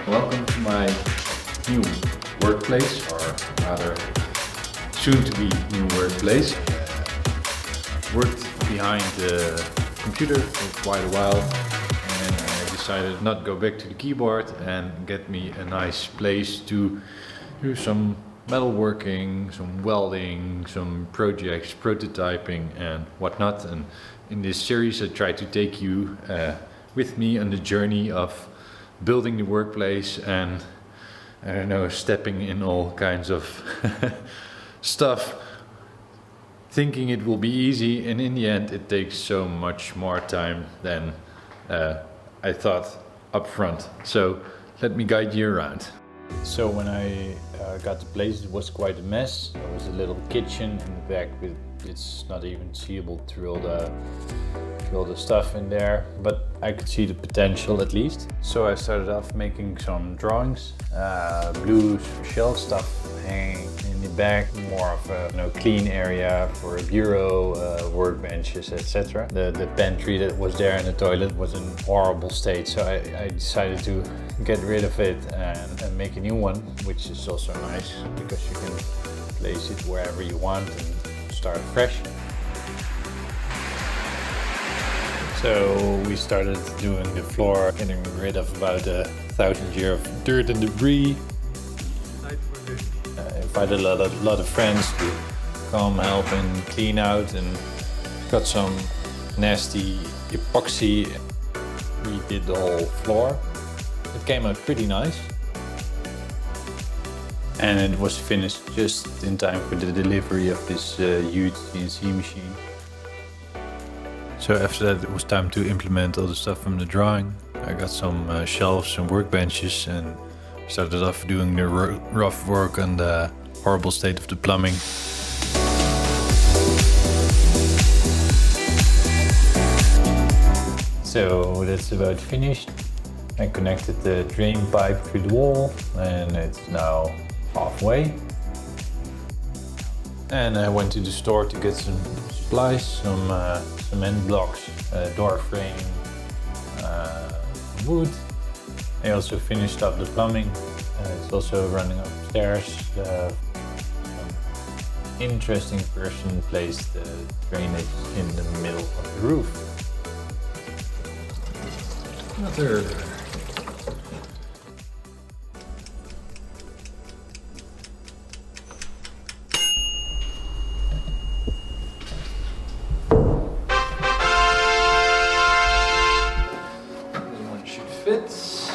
Welcome to my new workplace, or rather soon to be new workplace. Worked behind the computer for quite a while and I decided not go back to the keyboard and get me a nice place to do some metalworking, some welding, some projects, prototyping and whatnot. And in this series I try to take you with me on the journey of building the workplace and, I don't know, stepping in all kinds of stuff, thinking it will be easy, and in the end it takes so much more time than I thought up front. So let me guide you around. So when I got the place, it was quite a mess. There was a little kitchen in the back, with it's not even seeable through all the stuff in there, but I could see the potential at least. So I started off making some drawings, blues, shelf stuff hanging in the back, more of a clean area for a bureau, workbenches, etc. The pantry that was there in the toilet was in horrible state, so I decided to get rid of it and make a new one, which is also nice because you can place it wherever you want and start fresh. So we started doing the floor, getting rid of about 1,000 years of dirt and debris. Invited a lot of friends to come help and clean out, and got some nasty epoxy. We did the whole floor. It came out pretty nice. And it was finished just in time for the delivery of this huge CNC machine. So after that it was time to implement all the stuff from the drawing. I got some shelves and workbenches and started off doing the rough work on the horrible state of the plumbing. So that's about finished. I connected the drain pipe through the wall and it's now halfway. And I went to the store to get some supplies, some cement blocks, door frame, wood. I also finished up the plumbing. It's also running upstairs. Some interesting person placed the drainage in the middle of the roof. Another fits.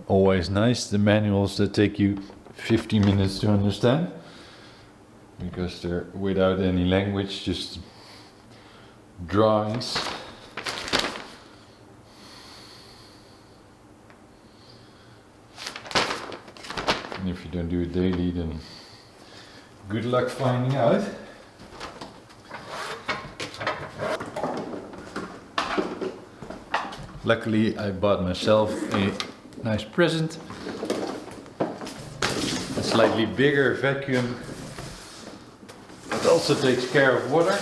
Always nice, the manuals that take you 15 minutes to understand, because they're without any language, just drawings. And if you don't do it daily, then good luck finding out. Luckily, I bought myself a nice present. A slightly bigger vacuum that also takes care of water.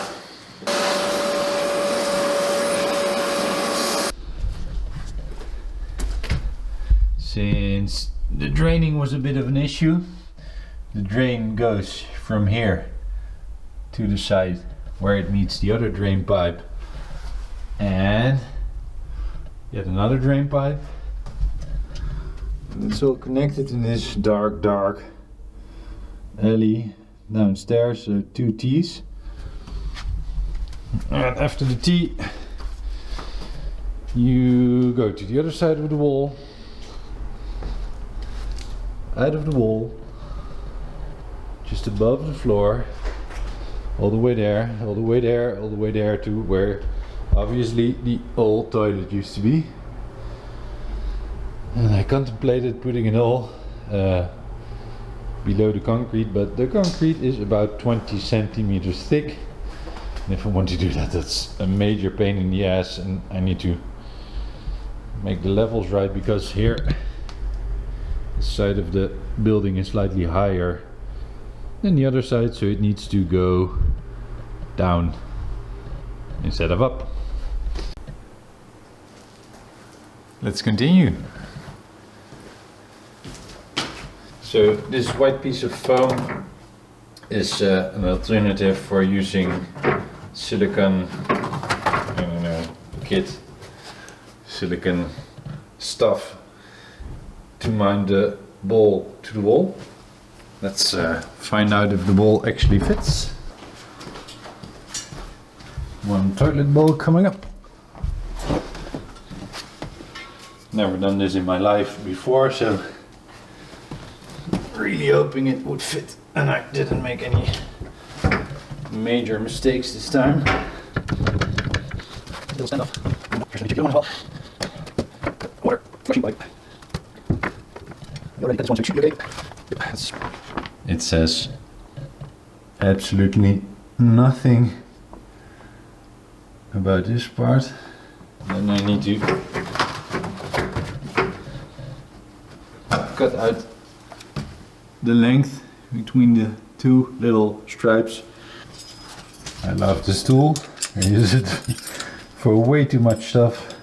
Since the draining was a bit of an issue, the drain goes from here to the side where it meets the other drain pipe, and yet another drain pipe. And it's all connected in this dark alley downstairs, so 2 T's. And after the T, you go to the other side of the wall, out of the wall, just above the floor, all the way there, all the way there, all the way there to where obviously the old toilet used to be. And I contemplated putting it all below the concrete, but the concrete is about 20 centimeters thick. And if I want to do that, that's a major pain in the ass, and I need to make the levels right, because here the side of the building is slightly higher than the other side, so it needs to go down instead of up. let's continue. So this white piece of foam is an alternative for using silicone, I don't know, kit, silicone stuff to mount the ball to the wall. Let's find out if the ball actually fits. One toilet bowl coming up. Never done this in my life before, so really hoping it would fit, and I didn't make any major mistakes this time. Little stand off. Water, flushing pipe. It says absolutely nothing about this part. Then I need to cut out the length between the two little stripes. I love this tool. I use it for way too much stuff.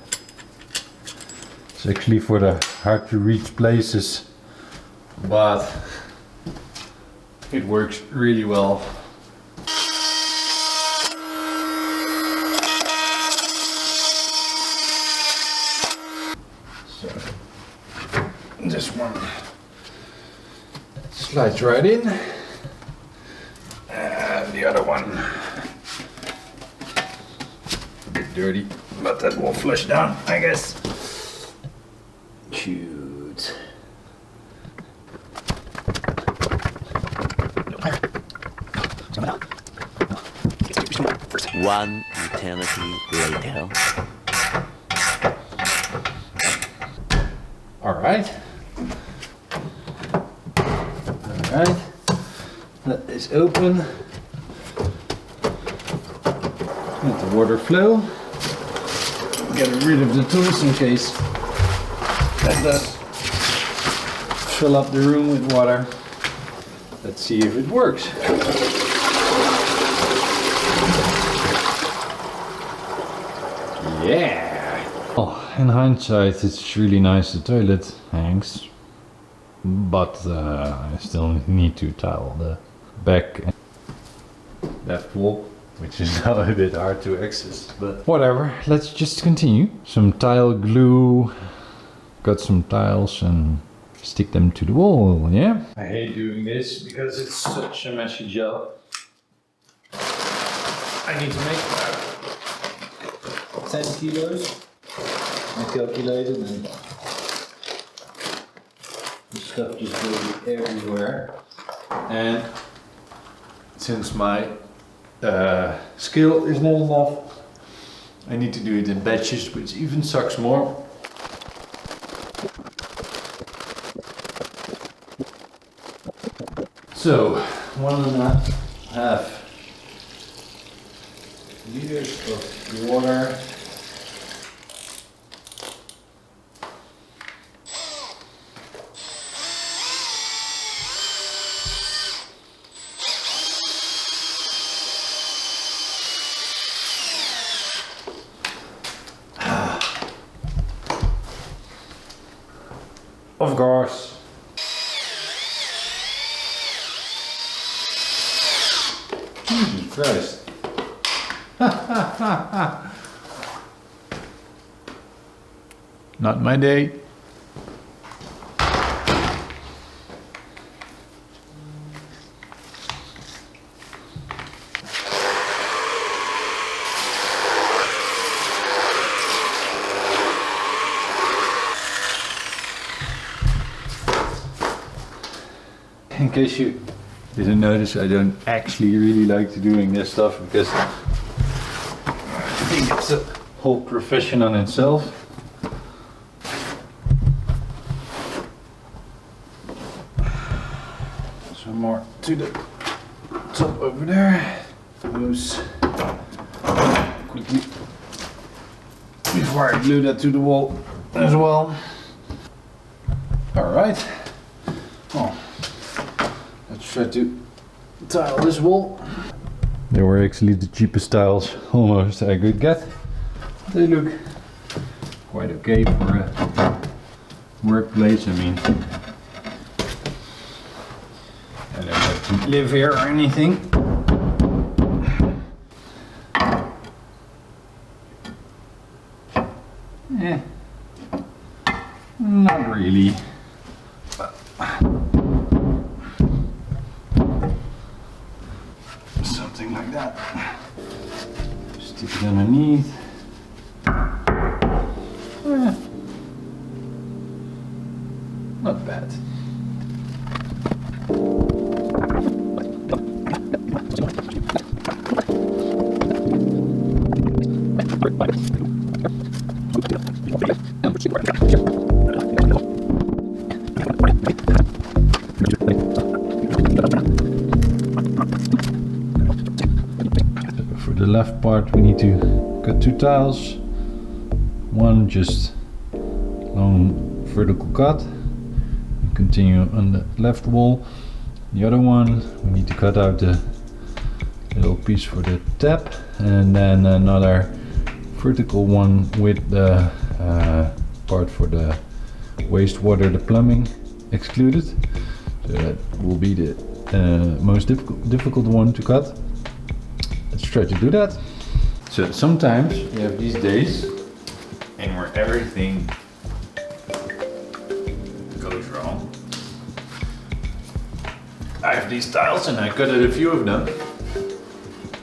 It's actually for the hard to reach places, but it works really well. So this one slides right in, and the other one a bit dirty, but that will flush down, I guess. Cute. One eternity later. Alright. Alright. Let this open. Let the water flow. Get rid of the tools in case that does fill up the room with water. Let's see if it works. Yeah! Oh, in hindsight, it's really nice the toilet hangs, but I still need to tile the back and left wall, which is now a bit hard to access, but whatever, let's just continue. Some tile glue, got some tiles and stick them to the wall, yeah? I hate doing this because it's such a messy job. I need to make about 10 kilos. I calculated, and the stuff just will be everywhere. And since my skill is not enough, I need to do it in batches, which even sucks more. So, 1.5 liters of water. Of course. Jesus Christ. Not my day. In case you didn't notice, I don't actually really like doing this stuff because I think it's a whole profession on itself. Some more to the top over there. Those quickly before I glue that to the wall as well. Alright. Oh. Let's try to tile this wall. They were actually the cheapest tiles almost I could get. They look quite okay for a workplace. I mean, I don't have to live here or anything. Not really. Something like that. Stick it underneath. Not bad. For the left part we need to cut 2 tiles. One just long vertical cut and continue on the left wall. The other one we need to cut out the little piece for the tap, and then another vertical one with the part for the wastewater, the plumbing excluded. So that will be the most difficult one to cut. Let's try to do that. So sometimes you have these days and where everything goes wrong. I have these tiles and I cut a few of them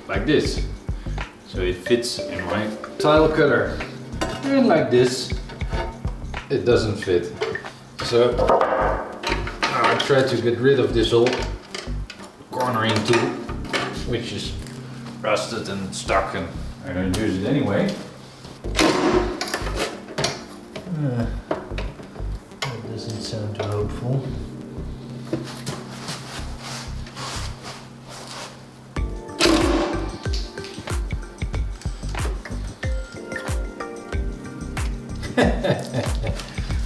like this, so it fits in my tile cutter, and like this it doesn't fit. So I try to get rid of this whole cornering tool, which is rusted and stuck and I don't use it anyway. That doesn't sound too hopeful.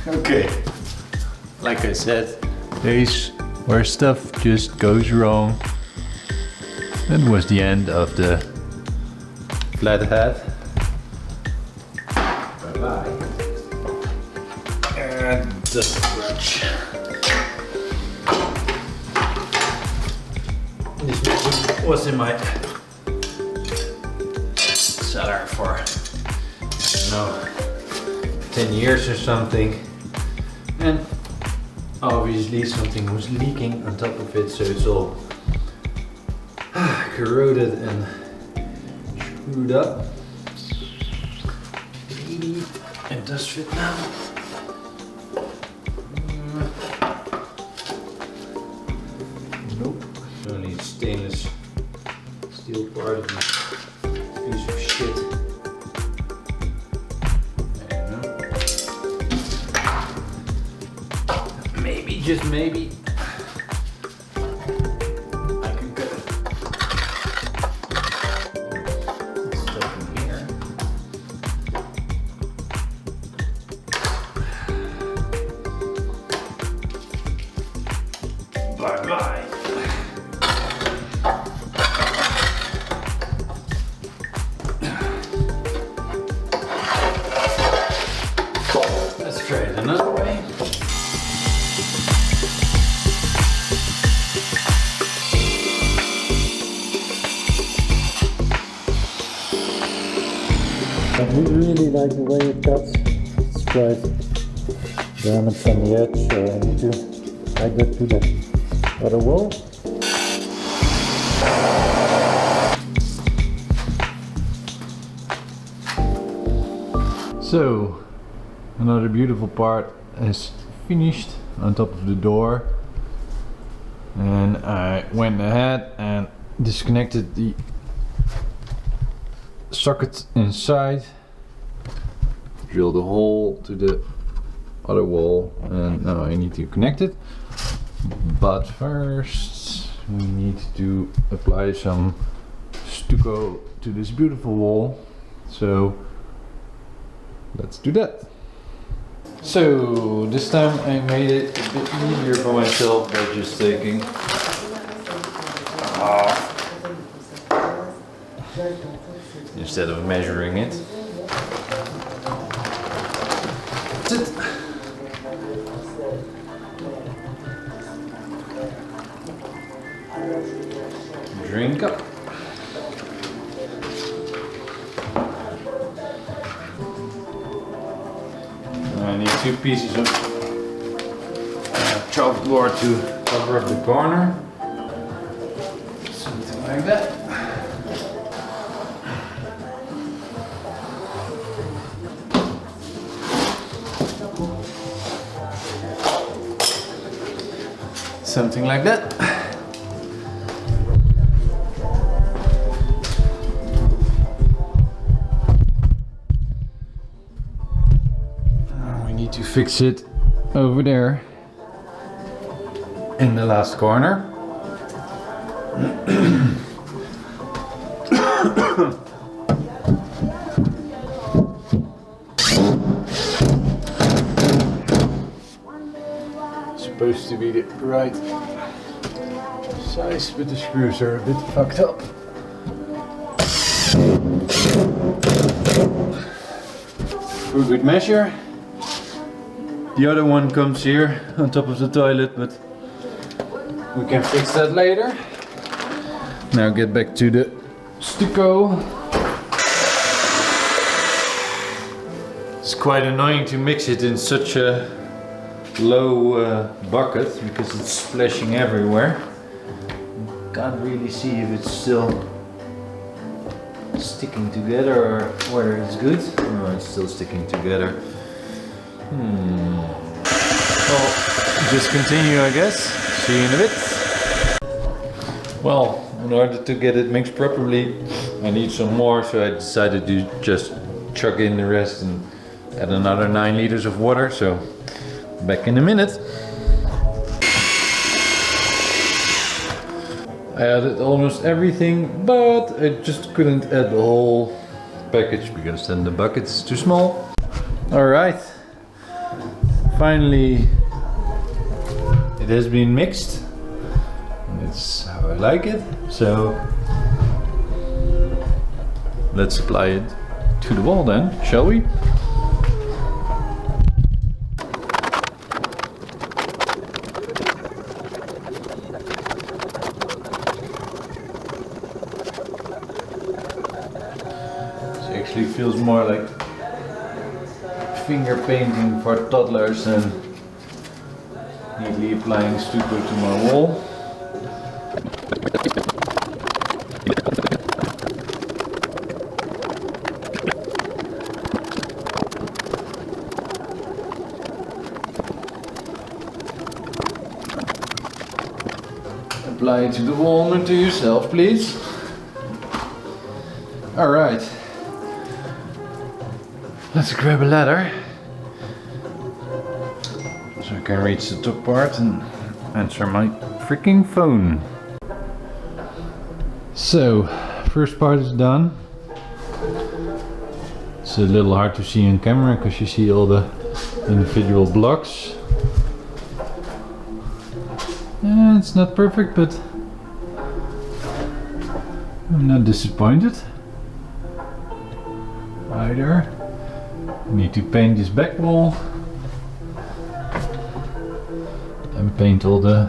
Okay, like I said, days where stuff just goes wrong. That was the end of the flathead. Bye bye. And the scratch. This machine was in my cellar for, I don't know, 10 years or something, and obviously something was leaking on top of it, so it's all corroded and screwed up. Maybe it does fit now. Nope, only a stainless steel part of this piece of shit. Just maybe I can cut it. It's stuck in here. Bye bye. Let's try it another way. I really like the way it cuts. It's quite damaged on the edge, so I need to add that to the other wall. So, another beautiful part is finished on top of the door, and I went ahead and disconnected the socket inside, drilled a hole to the other wall, and now I need to connect it. But first we need to apply some stucco to this beautiful wall, so let's do that. So this time I made it a bit easier for myself by just taking instead of measuring it. That's it. Drink up. I need 2 pieces of chopped board to cover up the corner. Something like that. Something like that. We need to fix it over there in the last corner. Supposed to be the right size, but the screws are a bit fucked up. For good measure. The other one comes here on top of the toilet, but we can fix that later. Now get back to the stucco. It's quite annoying to mix it in such a low bucket because it's splashing everywhere. Can't really see if it's still sticking together or whether it's good. Oh, it's still sticking together. Well, just continue, I guess. See you in a bit. Well, in order to get it mixed properly, I need some more, so I decided to just chuck in the rest and add another 9 liters of water. So back in a minute. I added almost everything, but I just couldn't add the whole package because then the bucket is too small. Alright, finally it has been mixed. And it's how I like it, so let's apply it to the wall then, shall we? Actually feels more like finger painting for toddlers than neatly applying stucco to my wall. Apply it to the wall, not to yourself, please. Alright. Let's grab a ladder so I can reach the top part and answer my freaking phone. So, first part is done. It's a little hard to see on camera because you see all the individual blocks. And it's not perfect, but I'm not disappointed either. Need to paint this back wall and paint all the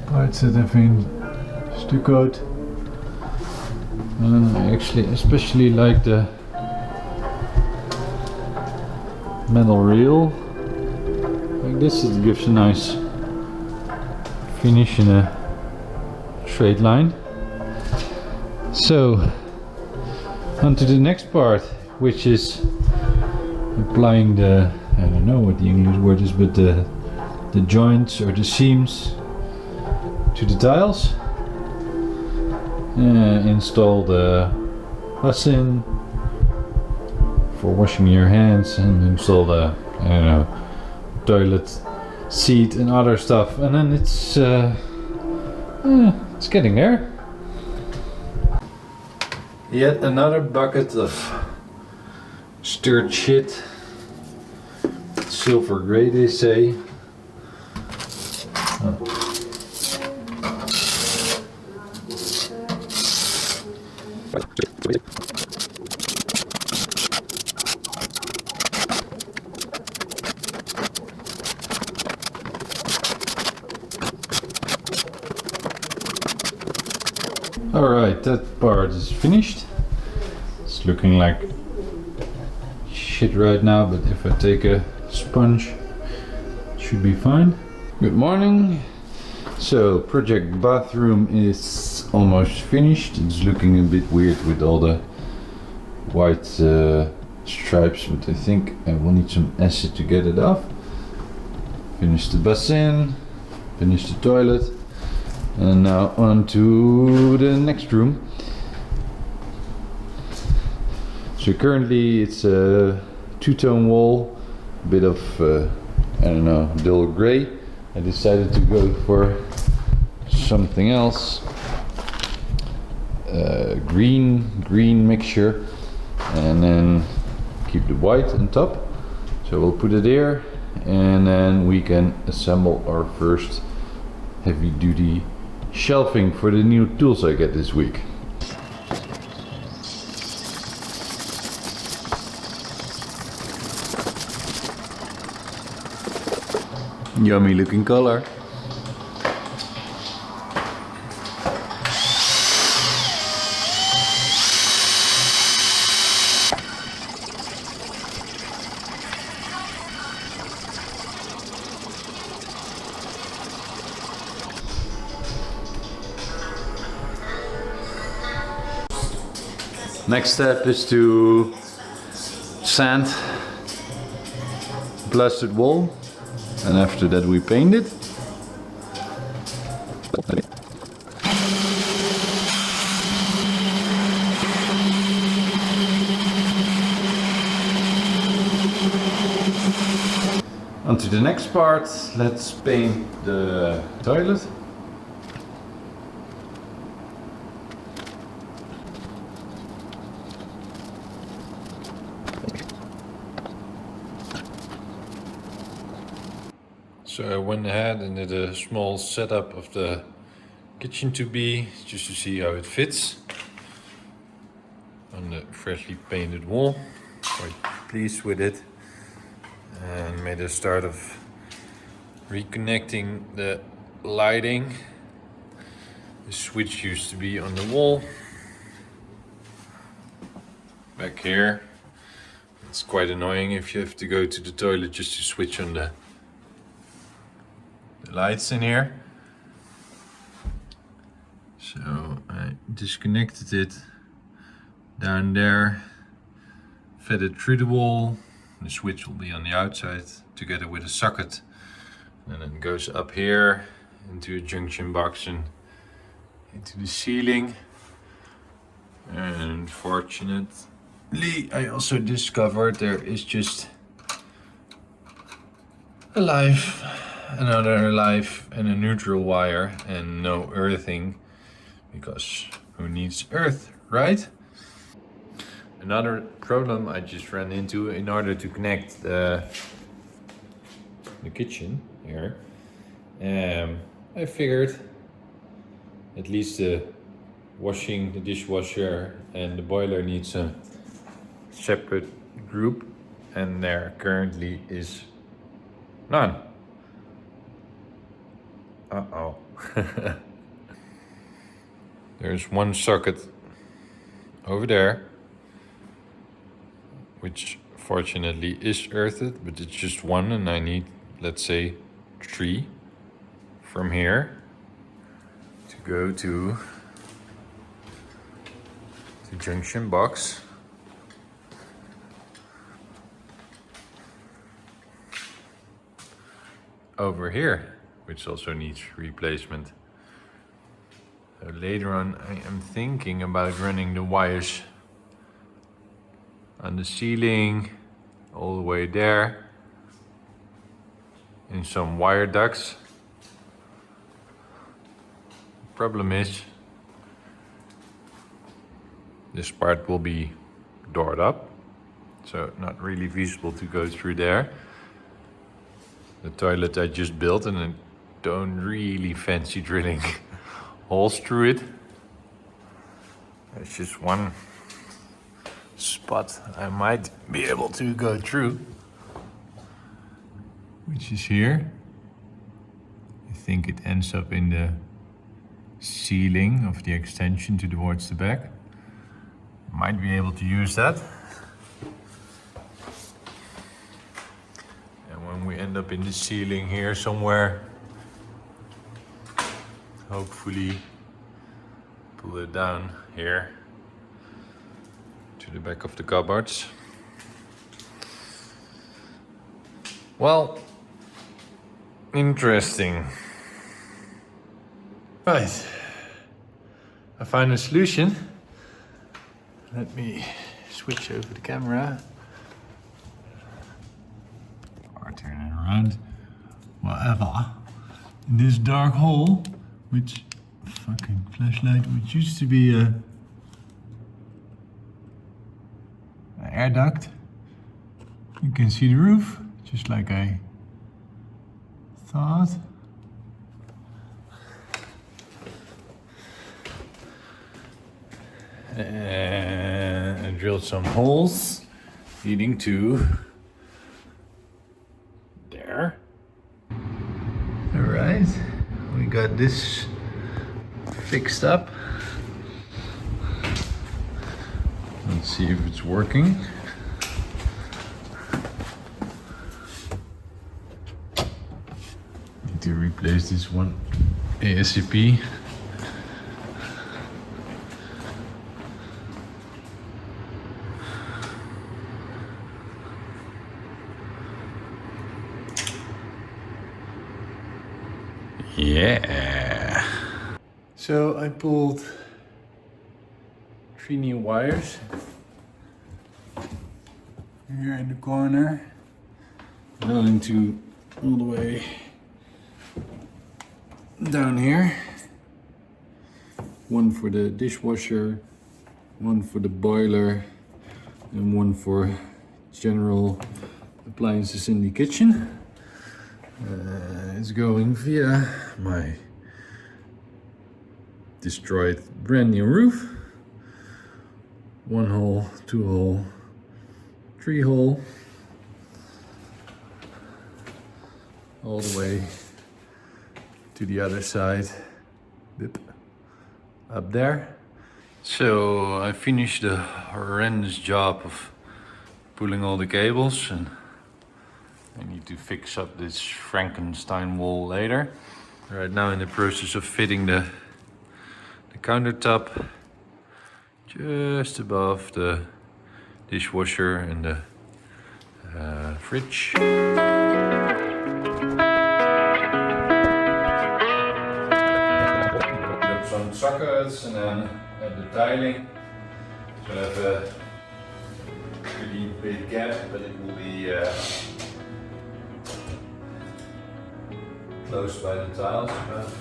parts that have been stuccoed. And I actually especially like the metal reel. Like this, it gives a nice finish in a straight line. So on to the next part, which is applying the, I don't know what the English word is, but the joints or the seams to the tiles. Install the basin for washing your hands and install the, I don't know, toilet seat and other stuff, and then it's getting there. Yet another bucket of stirred shit. Silver grey, they say. Alright, that part is finished. It's looking like shit right now, but if I take a sponge, it should be fine. Good morning. So, project bathroom is almost finished. It's looking a bit weird with all the white stripes, but I think I will need some acid to get it off. Finish the basin, finish the toilet, and now on to the next room. So currently it's a two-tone wall, a bit of, I don't know, dull grey. I decided to go for something else, green mixture, and then keep the white on top. So we'll put it here, and then we can assemble our first heavy-duty shelving for the new tools I get this week. Yummy looking color. Next step is to sand plastered wall, and after that we paint it. On to the next part, let's paint the toilet. So I went ahead and did a small setup of the kitchen to be, just to see how it fits on the freshly painted wall. Quite pleased with it, and made a start of reconnecting the lighting. The switch used to be on the wall back here. It's quite annoying if you have to go to the toilet just to switch on the lights in here. So I disconnected it down there, fed it through the wall. The switch will be on the outside together with a socket, and then it goes up here into a junction box and into the ceiling. And fortunately I also discovered there is just another live and a neutral wire, and no earthing, because who needs earth, right? Another problem I just ran into in order to connect the kitchen here, I figured at least the dishwasher and the boiler needs a separate group, and there currently is none. Uh-oh. There's one socket over there, which fortunately is earthed, but it's just one, and I need, let's say, 3 from here to go to the junction box. Over here, which also needs replacement. So later on I am thinking about running the wires on the ceiling all the way there in some wire ducts. Problem is, this part will be doored up, so not really feasible to go through there. The toilet I just built, and I don't really fancy drilling holes through it. There's just one spot I might be able to go through, which is here. I think it ends up in the sealing of the extension towards the back. Might be able to use that. And when we end up in the ceiling here somewhere, hopefully pull it down here to the back of the cupboards. Well, interesting. Right, I found a solution. Let me switch over the camera. Or turn it around. Whatever. In this dark hole, which fucking flashlight, which used to be an air duct, you can see the roof, just like I thought. And I drilled some holes leading to there. All right, we got this fixed up. Let's see if it's working. Need to replace this one ASAP. Yeah. So I pulled 3 new wires here in the corner, going to all the way down here. One for the dishwasher, one for the boiler, and one for general appliances in the kitchen. It's going via my destroyed brand new roof. 1 hole, 2 hole, 3 hole, all the way to the other side, up there. So I finished the horrendous job of pulling all the cables, and I need to fix up this Frankenstein wall later. Right now in the process of fitting the countertop just above the dishwasher and the fridge. Put some sockets and then add the tiling. So I have a pretty big gap, but it will be close by the tiles.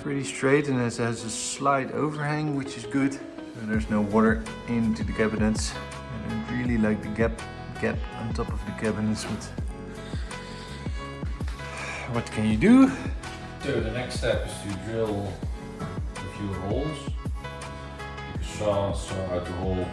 Pretty straight, and it has a slight overhang, which is good. So there's no water into the cabinets. I don't really like the gap on top of the cabinets, but what can you do? So the next step is to drill a few holes. You saw out the hole.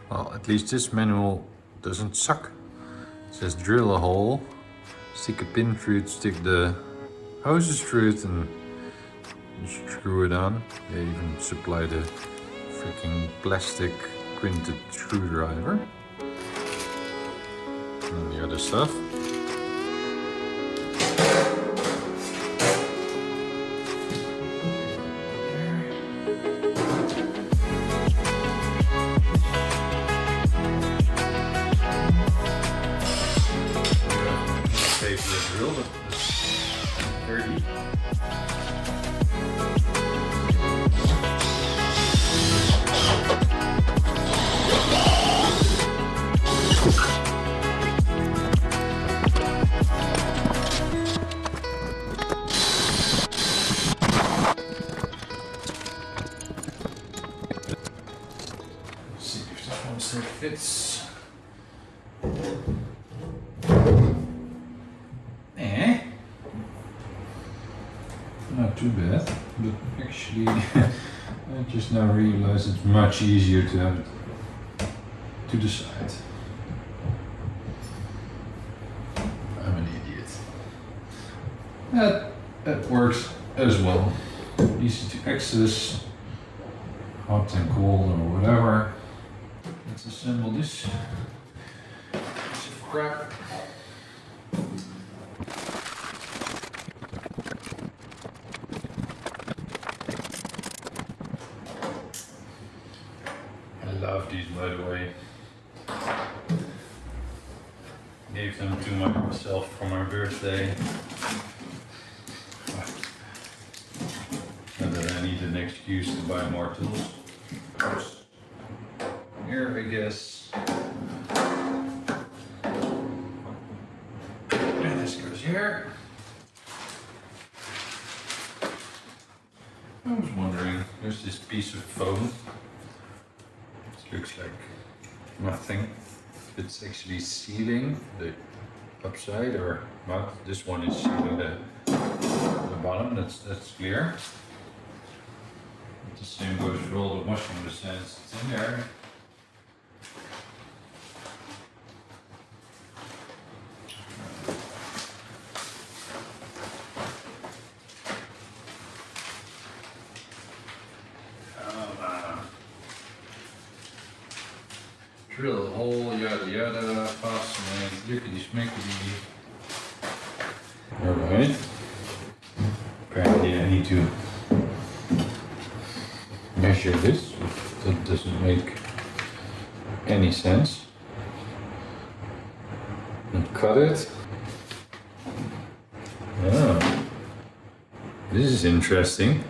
Well, at least this manual doesn't suck. It says drill a hole, stick a pin through it, stick the hoses through it, and you screw it on. They even supply the freaking plastic printed screwdriver. And the other stuff. Drill, but it's very deep. Let's see if this one's safe. fits. Not too bad, but actually I just now realized it's much easier to have it to the side. I'm an idiot. That works as well. Easy to access, hot and cold or whatever. Let's assemble this piece of crap. I love these, by the way. Gave them to myself for my birthday. Not that I need an excuse to buy more tools. Here, I guess. And this goes here. I was wondering, there's this piece of foam. It looks like nothing. It's actually sealing the upside, or well, this one is sealing the bottom. That's clear. The same goes for all the washing machines. It's in there. Drill a hole, yada yada, pass and lickety smackety. Alright. Apparently I need to measure this. That doesn't make any sense. And cut it. Oh. This is interesting.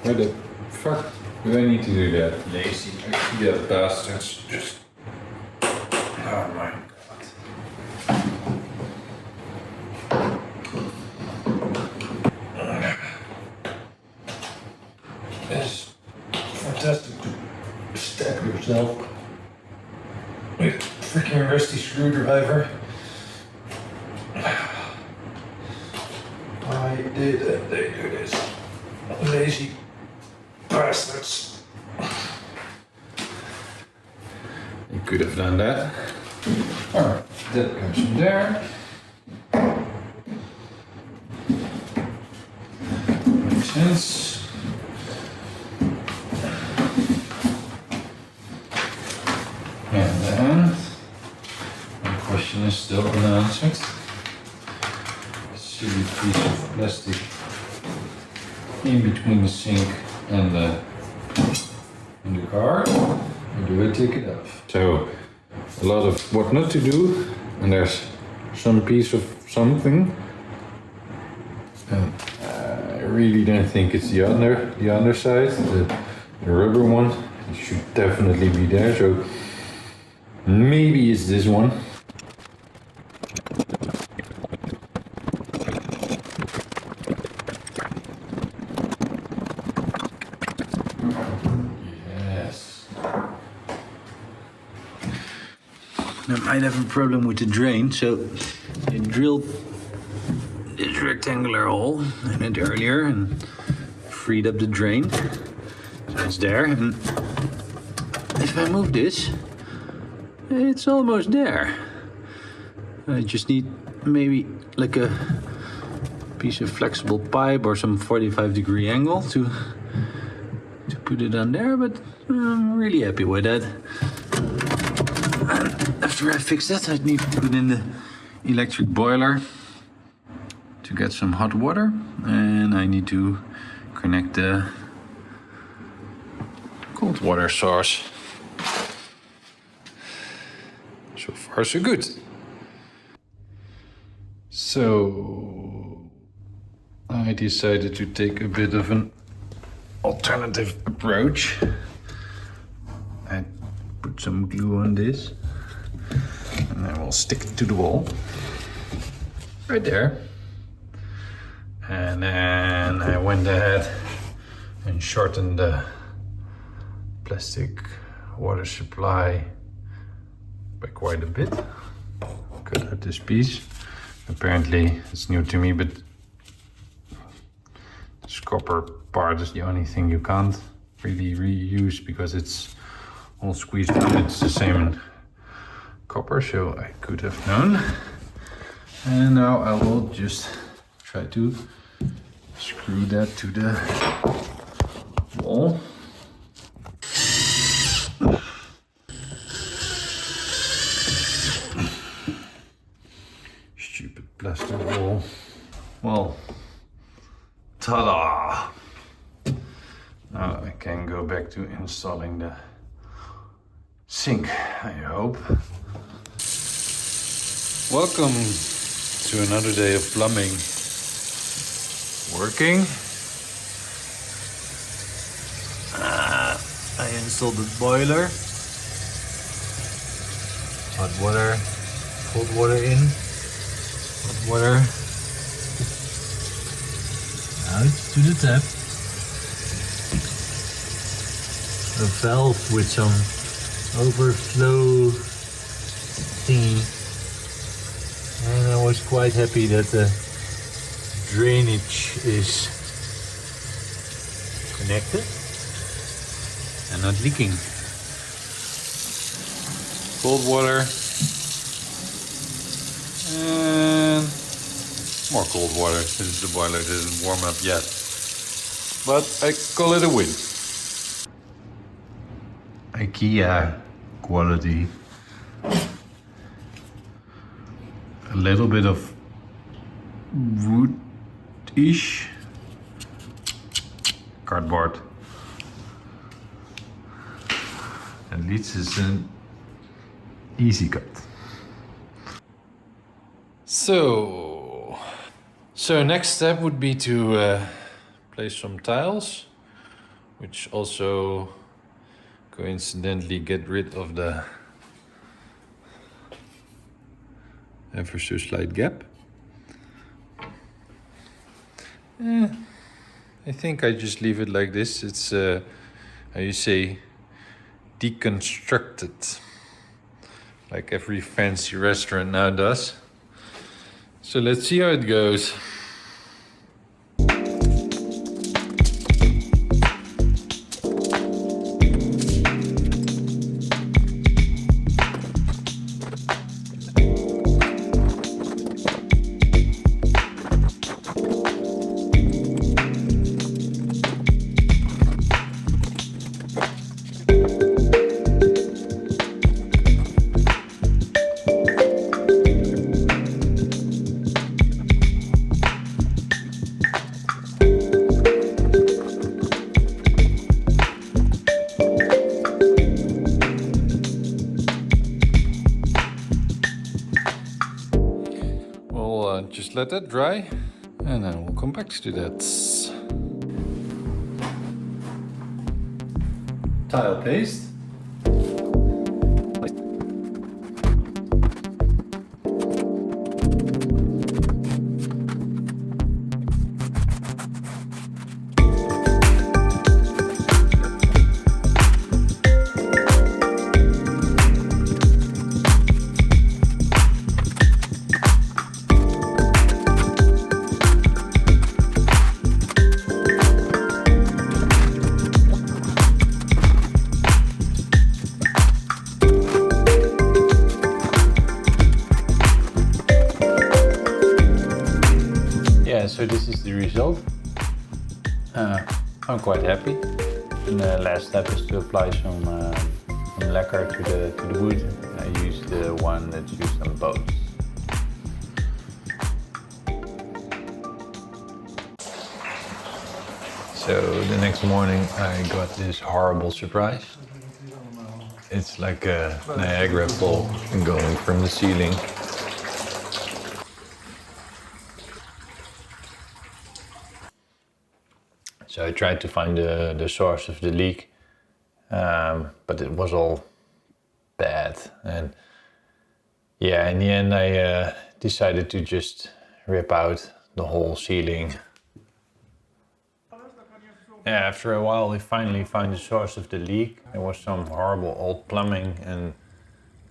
Why the fuck do I need to do that? Lazy idea bastards. Just. Oh my god. It's fantastic to stab yourself with a freaking rusty screwdriver. Why did they do this? Lazy bastards. You could have done that. Alright, that goes in there. Makes sense. And then, my question is still unanswered. Silly piece of plastic in between the sink and the car. Or do I take it off? So, a lot of what not to do, and there's some piece of something. And I really don't think it's the underside, the rubber one. It should definitely be there. So maybe it's this one. Yes. I might have a problem with the drain, so I drilled this rectangular hole in it earlier and freed up the drain. So it's there, and if I move this, it's almost there. I just need maybe like a piece of flexible pipe or some 45-degree angle to put it on there, but I'm really happy with that. And after I fix that, I need to put in the electric boiler to get some hot water, and I need to connect the cold water source. So far, so good. So I decided to take a bit of an alternative approach. I put some glue on this, and I will stick it to the wall. Right there. And then I went ahead and shortened the plastic water supply by quite a bit. Cut out this piece. Apparently it's new to me, but this copper part is the only thing you can't really reuse because it's all squeezed out. It's the same in copper, so I could have known. And now I will just try to screw that to the wall. Stupid plastic wall. Well, ta-da! Now I can go back to installing the sink, I hope. Welcome to another day of plumbing. Working. I installed the boiler. Hot water, cold water in. Hot water out to the tap. A valve with some overflow thingy. And I was quite happy that the drainage is connected and not leaking. Cold water and more cold water since the boiler didn't warm up yet. But I call it a win. IKEA quality. A little bit of wood-ish cardboard. At least it's an easy cut. So next step would be to place some tiles, which also coincidentally get rid of the ever so slight gap. I think I just leave it like this. It's how you say, deconstructed, like every fancy restaurant now does. So let's see how it goes. Just let that dry and then we'll come back to that. Tile paste. So this is the result. I'm quite happy. And the last step is to apply some lacquer to the wood. I used the one that's used on boats. So the next morning I got this horrible surprise. It's like a Niagara fall going from the ceiling. So I tried to find the source of the leak, but it was all bad. And yeah, in the end I decided to just rip out the whole ceiling. Yeah, after a while we finally found the source of the leak. There was some horrible old plumbing and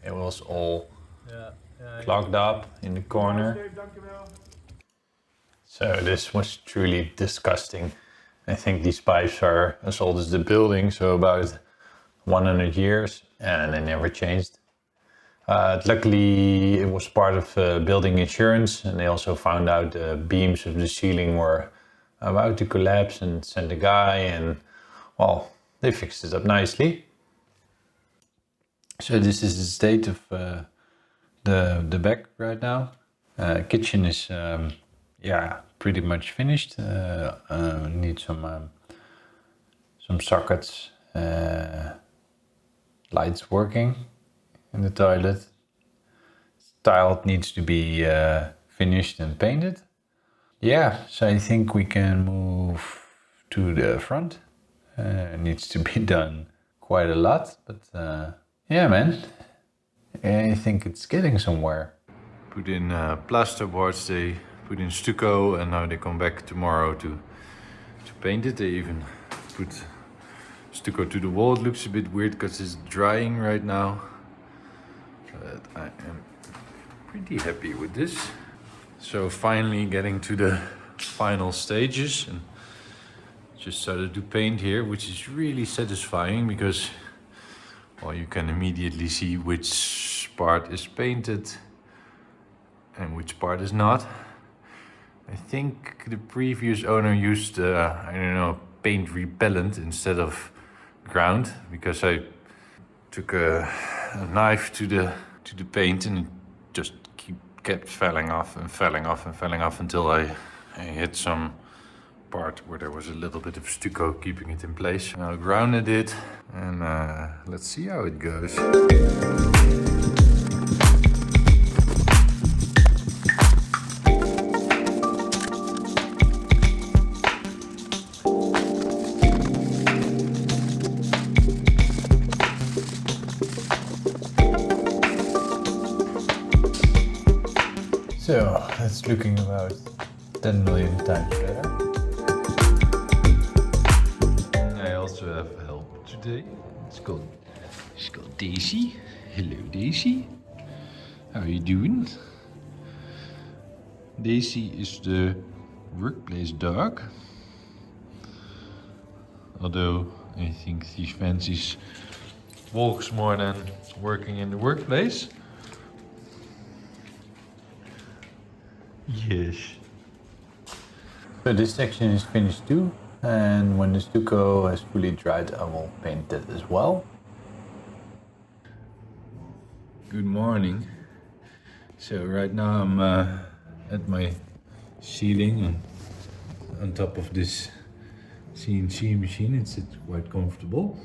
it was all clogged up in the corner. So this was truly disgusting. I think these pipes are as old as the building, so about 100 years, and they never changed. Luckily, it was part of building insurance, and they also found out the beams of the ceiling were about to collapse and sent a guy, and well, they fixed it up nicely. So this is the state of the back right now. Kitchen is pretty much finished. Need some sockets, lights working in the toilet. Tile needs to be finished and painted. Yeah, so I think we can move to the front. Needs to be done quite a lot, but yeah, man, I think it's getting somewhere. Put in plasterboards, they put in stucco, and now they come back tomorrow to paint it. They even put stucco to the wall. It looks a bit weird because it's drying right now, but I am pretty happy with this. So finally getting to the final stages, and just started to paint here, which is really satisfying because, well, you can immediately see which part is painted and which part is not. I think the previous owner used, paint repellent instead of ground, because I took a knife to the paint and it just kept falling off until I hit some part where there was a little bit of stucco keeping it in place. Now grounded it, and let's see how it goes. So that's looking about 10 million times better. I also have help today. It's called Daisy. Hello, Daisy. How are you doing? Daisy is the workplace dog. Although I think she fancies walks more than working in the workplace. Yes. So this section is finished too, and when the stucco has fully dried, I will paint it as well. Good morning. So right now I'm at my ceiling and on top of this CNC machine. It's quite comfortable.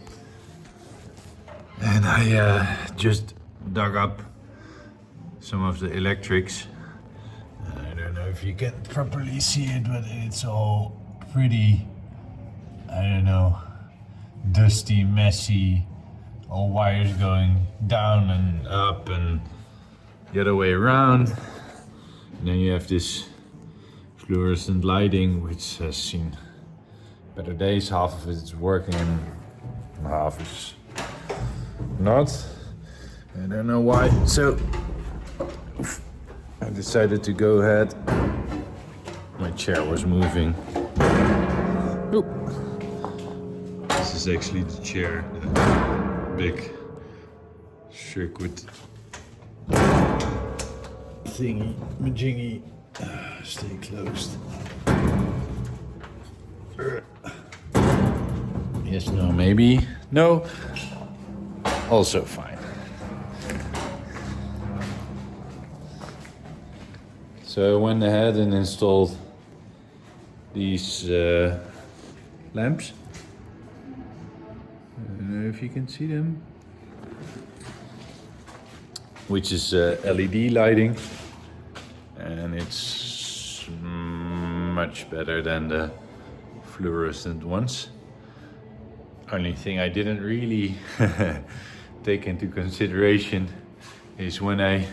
And I just dug up some of the electrics. I don't know if you can properly see it, but it's all pretty, dusty, messy, all wires going down and up and the other way around. And then you have this fluorescent lighting, which has seen better days. Half of it is working and half is not. I don't know why. So I decided to go ahead. My chair was moving. Oop. This is actually the chair, the big circuit thingy, majingy. Stay closed. Yes, no, maybe. No. Also fine. So I went ahead and installed these lamps. I don't know if you can see them. Which is LED lighting. And it's much better than the fluorescent ones. Only thing I didn't really take into consideration is when I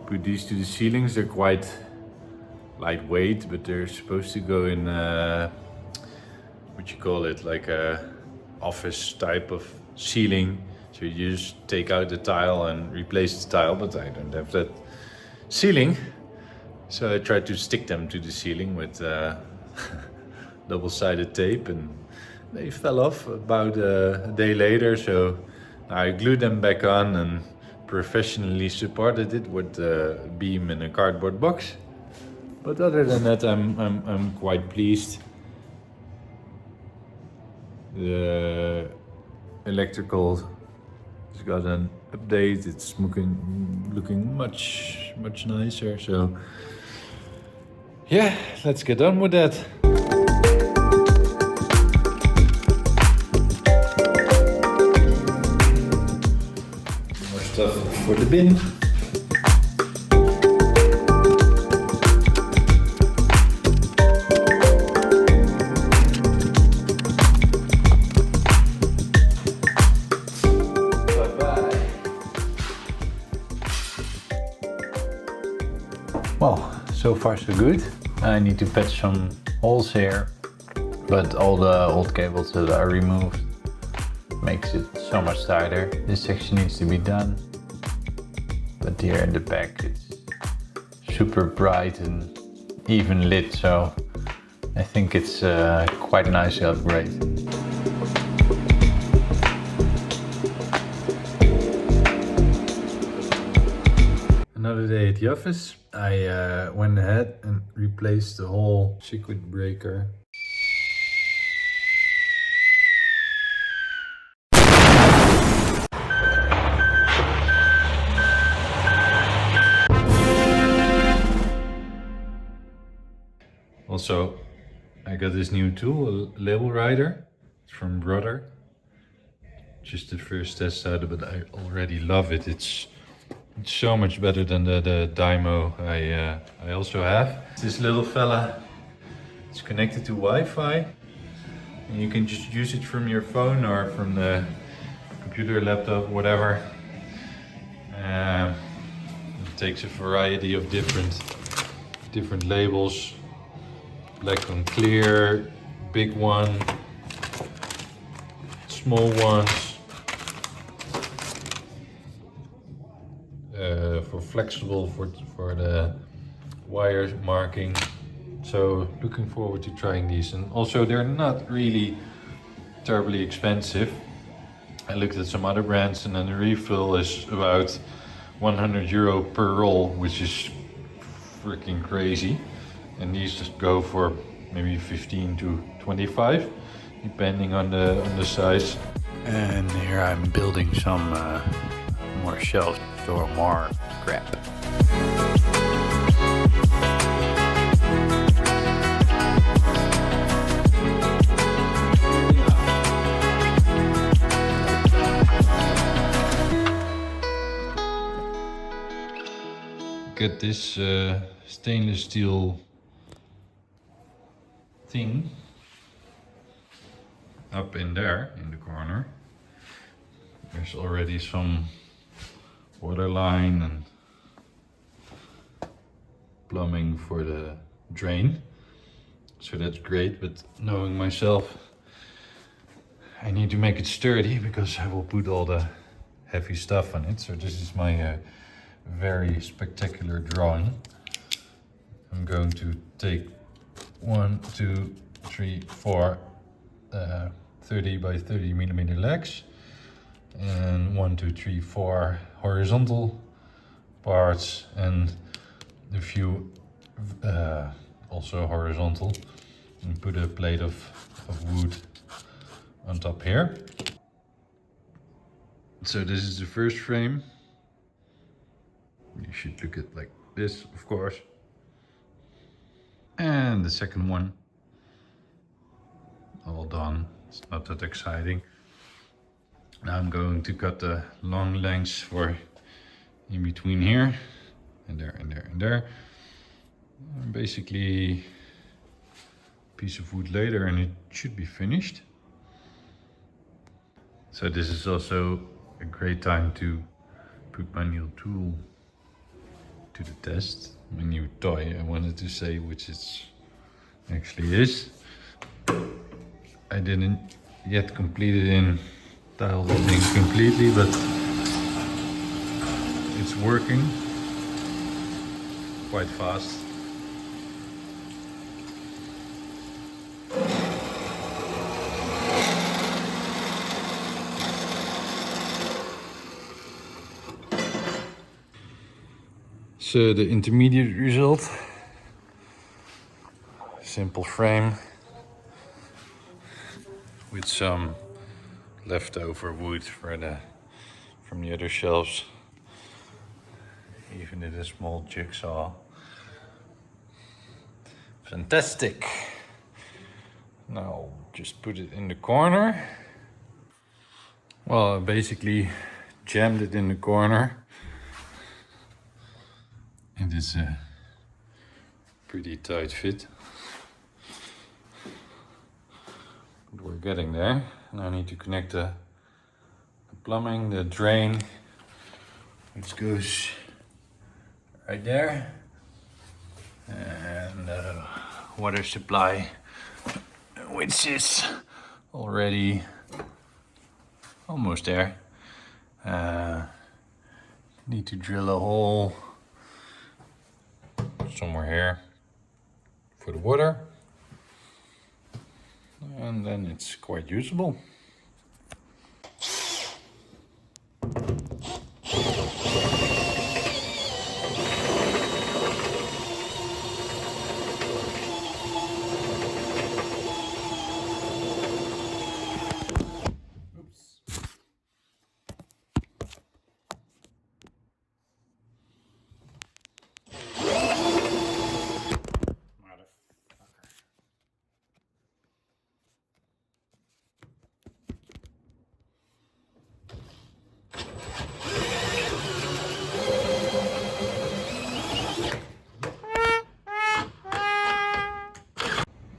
put these to the ceilings, they're quite lightweight, but they're supposed to go in what you call it, like a office type of ceiling. So you just take out the tile and replace the tile, but I don't have that ceiling. So I tried to stick them to the ceiling with double-sided tape, and they fell off about a day later. So I glued them back on and professionally supported it with a beam and a cardboard box. But other than that, I'm quite pleased. The electrical has got an update. It's looking much nicer. So yeah, let's get on with that. More stuff for the bin. Well, so far so good. I need to patch some holes here, but all the old cables that I removed makes it so much tighter. This section needs to be done, but here in the back it's super bright and even lit, so I think it's quite a nice upgrade. Another day at the office. I went ahead and replaced the whole circuit breaker. Also, I got this new tool, a label writer. It's from Brother. Just the first test out of it, I already love it. It's so much better than the Dymo I also have. This little fella, it's connected to Wi-Fi, and you can just use it from your phone or from the computer, laptop, whatever. It takes a variety of different labels, black and clear, big one, small ones. For flexible for the wire marking. So looking forward to trying these, and also they're not really terribly expensive. I looked at some other brands and then the refill is about €100 per roll, which is freaking crazy, and these just go for maybe 15 to 25 depending on the size. And here I'm building some more shelves to store more crap. Get this stainless steel thing up in there in the corner. There's already some water line and plumbing for the drain, so that's great. But knowing myself, I need to make it sturdy because I will put all the heavy stuff on it. So this is my very spectacular drawing. I'm going to take 1, 2, 3, 4 30 by 30 millimeter legs, and 1, 2, 3, 4 horizontal parts, and a few also horizontal, and put a plate of wood on top here. So this is the first frame. You should look at like this, of course. And the second one, all done. It's not that exciting. Now I'm going to cut the long lengths for in between here and there and there and there. And basically a piece of wood later and it should be finished. So this is also a great time to put my new tool to the test. My new toy, I wanted to say, which it actually is. I didn't yet complete it in tile bending completely, but it's working quite fast. So the intermediate result, simple frame with some leftover wood from the other shelves. Even did a small jigsaw. Fantastic. Now just put it in the corner. Well, I basically jammed it in the corner. It is a pretty tight fit. But we're getting there. Now I need to connect the plumbing, the drain, which goes right there, and the water supply, which is already almost there. Need to drill a hole somewhere here for the water, and then it's quite usable.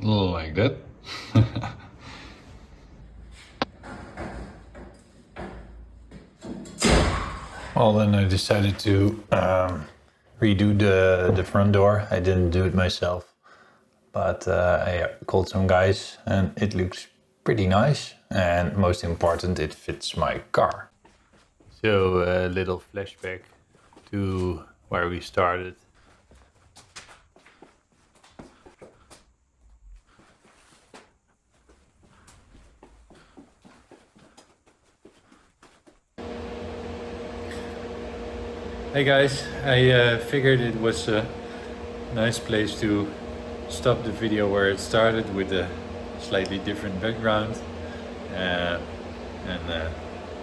Like that. Well, then I decided to redo the front door. I didn't do it myself, but I called some guys and it looks pretty nice, and most important, it fits my car. So a little flashback to where we started. Hey guys, I figured it was a nice place to stop the video where it started, with a slightly different background.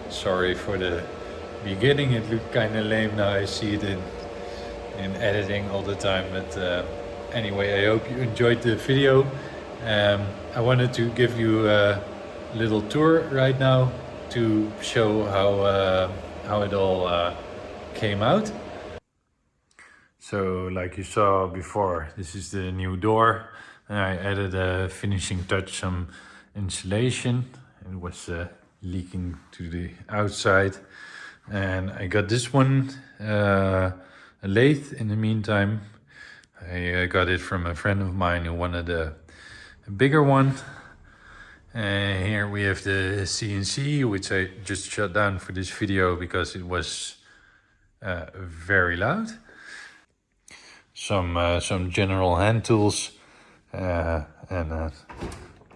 Sorry for the beginning, it looked kind of lame. Now I see it in editing all the time. But anyway, I hope you enjoyed the video. I wanted to give you a little tour right now to show how it all came out. So like you saw before, this is the new door. I added a finishing touch, some insulation. It was leaking to the outside, and I got this one, a lathe in the meantime. I got it from a friend of mine who wanted a bigger one. Here we have the CNC, which I just shut down for this video because it was very loud. Some general hand tools and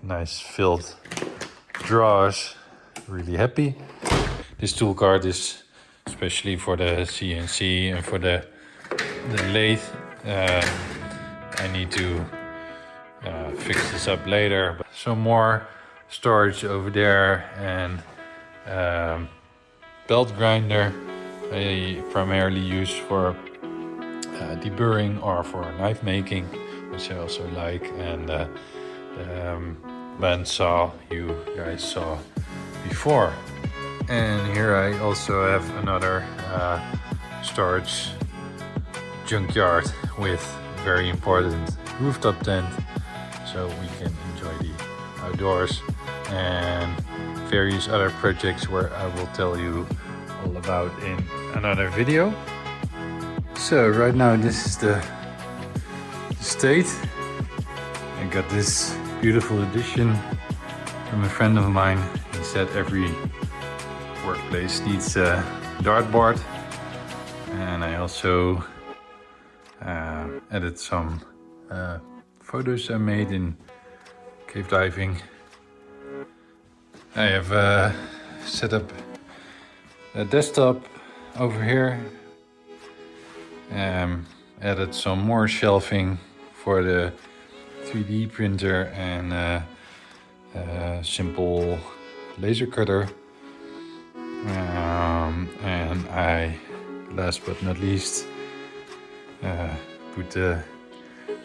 nice filled drawers. Really happy. This tool cart is especially for the CNC and for the lathe. I need to fix this up later. But some more storage over there, and belt grinder I primarily use for deburring or for knife making, which I also like, and the bandsaw you guys saw before. And here I also have another storage junkyard with very important rooftop tent, so we can enjoy the outdoors, and various other projects where I will tell you all about in another video. So right now this is the state. I got this beautiful addition from a friend of mine. He said every workplace needs a dartboard, and I also added some photos I made in cave diving. I have set up a desktop over here, added some more shelving for the 3D printer and a simple laser cutter. And I, last but not least, put the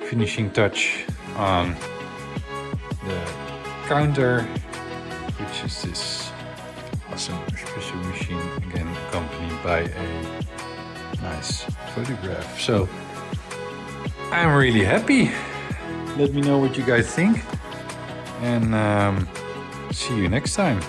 finishing touch on the counter, which is this awesome espresso machine, again accompanied by a nice photograph. So I'm really happy. Let me know what you guys think, and see you next time.